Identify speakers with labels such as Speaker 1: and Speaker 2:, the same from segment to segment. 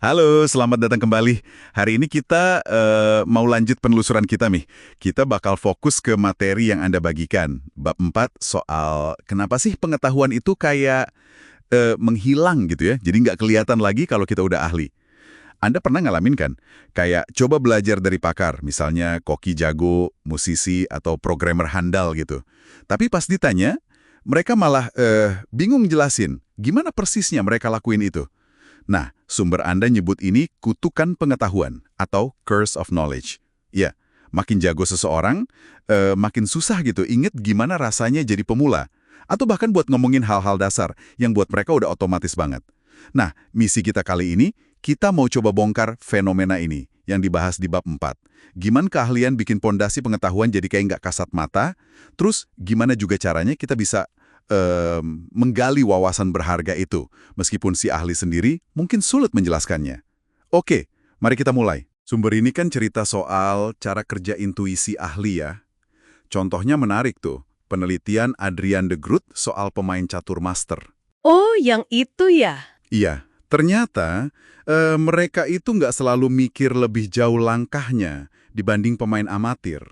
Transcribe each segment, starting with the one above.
Speaker 1: Halo, selamat datang kembali. Hari ini kita mau lanjut penelusuran kita nih. Kita bakal fokus ke materi yang Anda bagikan. Bab 4 soal kenapa sih pengetahuan itu kayak menghilang gitu ya. Jadi nggak kelihatan lagi kalau kita udah ahli. Anda pernah ngalamin kan? Kayak coba belajar dari pakar, misalnya koki jago, musisi, atau programmer handal gitu. Tapi pas ditanya, mereka malah bingung jelasin gimana persisnya mereka lakuin itu. Nah, sumber Anda nyebut ini kutukan pengetahuan atau curse of knowledge. Ya, makin jago seseorang, makin susah gitu inget gimana rasanya jadi pemula. Atau bahkan buat ngomongin hal-hal dasar yang buat mereka udah otomatis banget. Nah, misi kita kali ini, kita mau coba bongkar fenomena ini yang dibahas di bab 4. Gimana keahlian bikin pondasi pengetahuan jadi kayak nggak kasat mata, terus gimana juga caranya kita bisa menggali wawasan berharga itu, meskipun si ahli sendiri mungkin sulit menjelaskannya. Oke, mari kita mulai. Sumber ini kan cerita soal cara kerja intuisi ahli ya. Contohnya menarik tuh, penelitian Adrian de Groot soal pemain catur master.
Speaker 2: Oh, yang itu ya?
Speaker 1: Iya, ternyata mereka itu nggak selalu mikir lebih jauh langkahnya dibanding pemain amatir.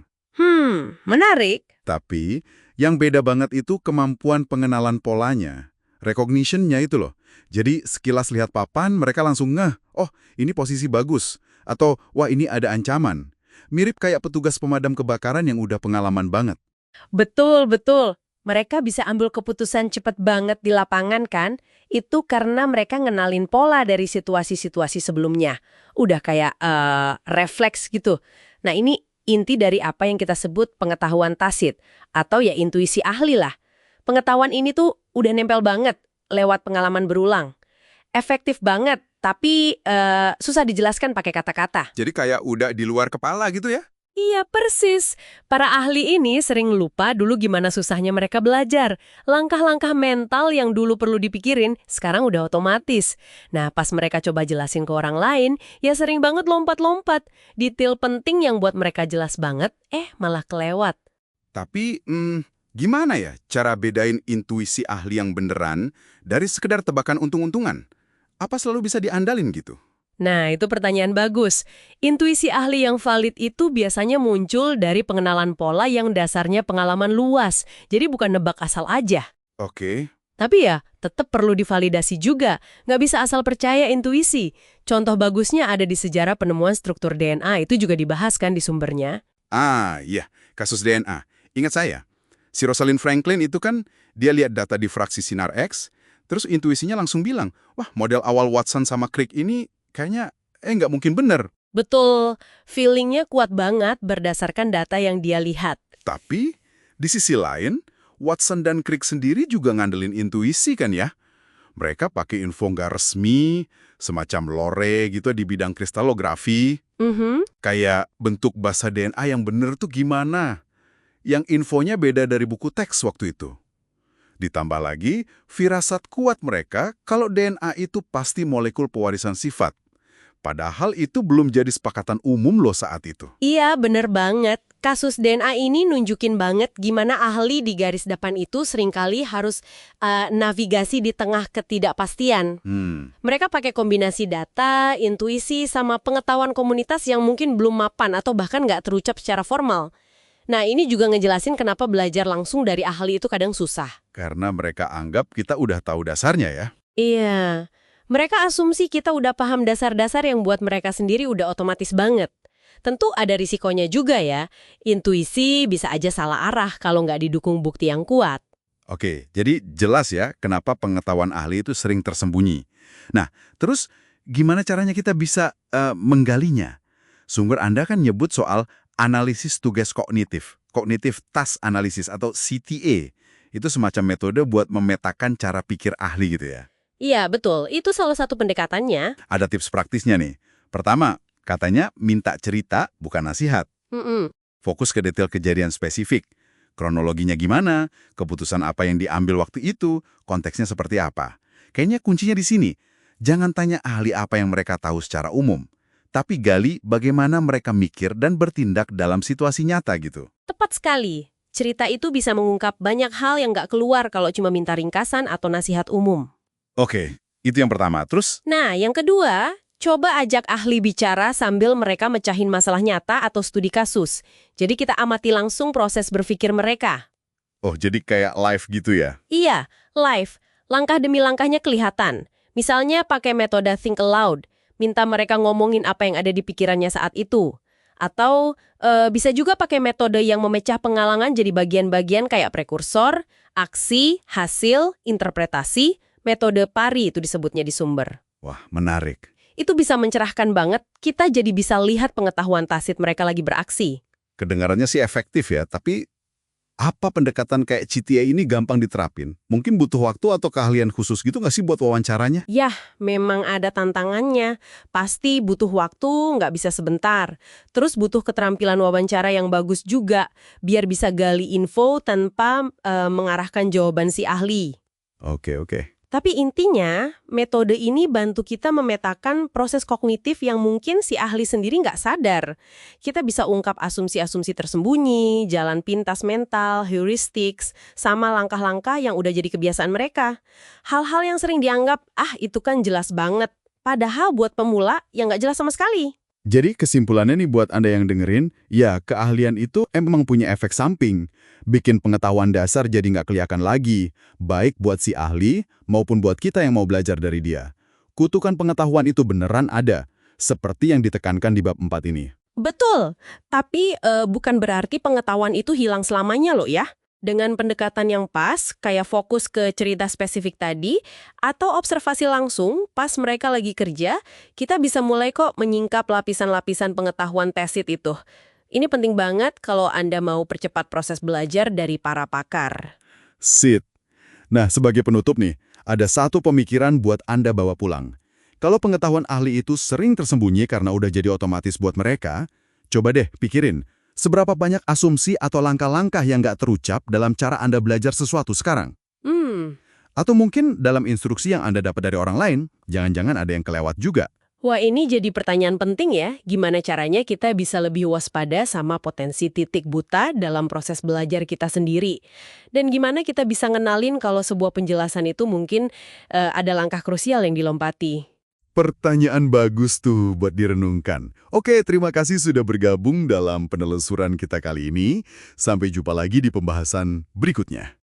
Speaker 2: Menarik.
Speaker 1: Tapi, yang beda banget itu kemampuan pengenalan polanya. Recognition-nya itu loh. Jadi, sekilas lihat papan, mereka langsung ngeh, oh, ini posisi bagus. Atau, wah, ini ada ancaman. Mirip kayak petugas pemadam kebakaran yang udah pengalaman banget.
Speaker 2: Betul, betul. Mereka bisa ambil keputusan cepat banget di lapangan kan? Itu karena mereka ngenalin pola dari situasi-situasi sebelumnya. Udah kayak refleks gitu. Nah, ini inti dari apa yang kita sebut pengetahuan tacit. Atau ya intuisi ahli lah. Pengetahuan ini tuh udah nempel banget lewat pengalaman berulang. Efektif banget, tapi susah dijelaskan pakai kata-kata.
Speaker 1: Jadi kayak udah di luar kepala gitu ya?
Speaker 2: Iya, persis. Para ahli ini sering lupa dulu gimana susahnya mereka belajar. Langkah-langkah mental yang dulu perlu dipikirin, sekarang udah otomatis. Nah, pas mereka coba jelasin ke orang lain, ya sering banget lompat-lompat. Detail penting yang buat mereka jelas banget, malah kelewat.
Speaker 1: Tapi, gimana ya cara bedain intuisi ahli yang beneran dari sekedar tebakan untung-untungan? Apa selalu bisa diandalin gitu?
Speaker 2: Nah, itu pertanyaan bagus. Intuisi ahli yang valid itu biasanya muncul dari pengenalan pola yang dasarnya pengalaman luas. Jadi bukan nebak asal aja.
Speaker 1: Oke.
Speaker 2: Tapi ya, tetap perlu divalidasi juga. Nggak bisa asal percaya intuisi. Contoh bagusnya ada di sejarah penemuan struktur DNA, itu juga dibahas kan di sumbernya.
Speaker 1: Ah, iya. Kasus DNA. Ingat saya, si Rosalind Franklin itu kan dia lihat data di fraksi sinar X, terus intuisinya langsung bilang, wah model awal Watson sama Crick ini kayaknya nggak mungkin bener.
Speaker 2: Betul, feelingnya kuat banget berdasarkan data yang dia lihat.
Speaker 1: Tapi, di sisi lain, Watson dan Crick sendiri juga ngandelin intuisi kan ya? Mereka pakai info nggak resmi, semacam lore gitu di bidang kristalografi. Kayak bentuk basa DNA yang bener tuh gimana? Yang infonya beda dari buku teks waktu itu. Ditambah lagi, firasat kuat mereka kalau DNA itu pasti molekul pewarisan sifat. Padahal itu belum jadi sepakatan umum loh saat itu.
Speaker 2: Iya, bener banget. Kasus DNA ini nunjukin banget gimana ahli di garis depan itu seringkali harus navigasi di tengah ketidakpastian. Mereka pakai kombinasi data, intuisi, sama pengetahuan komunitas yang mungkin belum mapan atau bahkan nggak terucap secara formal. Nah, ini juga ngejelasin kenapa belajar langsung dari ahli itu kadang susah.
Speaker 1: Karena mereka anggap kita udah tahu dasarnya ya.
Speaker 2: Iya, mereka asumsi kita udah paham dasar-dasar yang buat mereka sendiri udah otomatis banget. Tentu ada risikonya juga ya, intuisi bisa aja salah arah kalau nggak didukung bukti yang kuat.
Speaker 1: Oke, jadi jelas ya kenapa pengetahuan ahli itu sering tersembunyi. Nah, terus gimana caranya kita bisa menggalinya? Sumber Anda kan nyebut soal analisis tugas kognitif, Cognitive Task Analysis atau CTA. Itu semacam metode buat memetakan cara pikir ahli gitu ya.
Speaker 2: Iya, betul. Itu salah satu pendekatannya.
Speaker 1: Ada tips praktisnya nih. Pertama, katanya minta cerita bukan nasihat.
Speaker 2: Mm-mm.
Speaker 1: Fokus ke detail kejadian spesifik. Kronologinya gimana, keputusan apa yang diambil waktu itu, konteksnya seperti apa. Kayaknya kuncinya di sini. Jangan tanya ahli apa yang mereka tahu secara umum. Tapi gali bagaimana mereka mikir dan bertindak dalam situasi nyata gitu.
Speaker 2: Tepat sekali. Cerita itu bisa mengungkap banyak hal yang nggak keluar kalau cuma minta ringkasan atau nasihat umum.
Speaker 1: Oke, itu yang pertama. Terus,
Speaker 2: Nah, yang kedua, Coba ajak ahli bicara sambil mereka mecahin masalah nyata atau studi kasus. Jadi kita amati langsung proses berpikir mereka.
Speaker 1: Oh, jadi kayak live gitu ya?
Speaker 2: Iya, live. Langkah demi langkahnya kelihatan. Misalnya pakai metode think aloud. Minta mereka ngomongin apa yang ada di pikirannya saat itu. Atau bisa juga pakai metode yang memecah pengalangan jadi bagian-bagian kayak prekursor, aksi, hasil, interpretasi, metode PARI itu disebutnya di sumber.
Speaker 1: Wah, menarik.
Speaker 2: Itu bisa mencerahkan banget, kita jadi bisa lihat pengetahuan tacit mereka lagi beraksi.
Speaker 1: Kedengarannya sih efektif ya, tapi apa pendekatan kayak CTA ini gampang diterapin? Mungkin butuh waktu atau keahlian khusus gitu nggak sih buat wawancaranya?
Speaker 2: Yah, memang ada tantangannya. Pasti butuh waktu, nggak bisa sebentar. Terus butuh keterampilan wawancara yang bagus juga, biar bisa gali info tanpa mengarahkan jawaban si ahli.
Speaker 1: Oke, oke.
Speaker 2: Tapi intinya, metode ini bantu kita memetakan proses kognitif yang mungkin si ahli sendiri nggak sadar. Kita bisa ungkap asumsi-asumsi tersembunyi, jalan pintas mental, heuristics, sama langkah-langkah yang udah jadi kebiasaan mereka. Hal-hal yang sering dianggap, itu kan jelas banget. Padahal buat pemula, yang nggak jelas sama sekali.
Speaker 1: Jadi kesimpulannya nih buat Anda yang dengerin, ya keahlian itu emang punya efek samping. Bikin pengetahuan dasar jadi nggak kelihatan lagi, baik buat si ahli maupun buat kita yang mau belajar dari dia. Kutukan pengetahuan itu beneran ada, seperti yang ditekankan di bab 4 ini.
Speaker 2: Betul, tapi bukan berarti pengetahuan itu hilang selamanya loh ya. Dengan pendekatan yang pas, kayak fokus ke cerita spesifik tadi, atau observasi langsung pas mereka lagi kerja, kita bisa mulai kok menyingkap lapisan-lapisan pengetahuan tacit itu. Ini penting banget kalau Anda mau percepat proses belajar dari para pakar.
Speaker 1: Sip. Nah, sebagai penutup nih, ada satu pemikiran buat Anda bawa pulang. Kalau pengetahuan ahli itu sering tersembunyi karena udah jadi otomatis buat mereka, coba deh pikirin, seberapa banyak asumsi atau langkah-langkah yang nggak terucap dalam cara Anda belajar sesuatu sekarang? Atau mungkin dalam instruksi yang Anda dapat dari orang lain, jangan-jangan ada yang kelewat juga.
Speaker 2: Wah, ini jadi pertanyaan penting ya. Gimana caranya kita bisa lebih waspada sama potensi titik buta dalam proses belajar kita sendiri? Dan gimana kita bisa ngenalin kalau sebuah penjelasan itu mungkin ada langkah krusial yang dilompati?
Speaker 1: Pertanyaan bagus tuh buat direnungkan. Oke, terima kasih sudah bergabung dalam penelusuran kita kali ini. Sampai jumpa lagi di pembahasan berikutnya.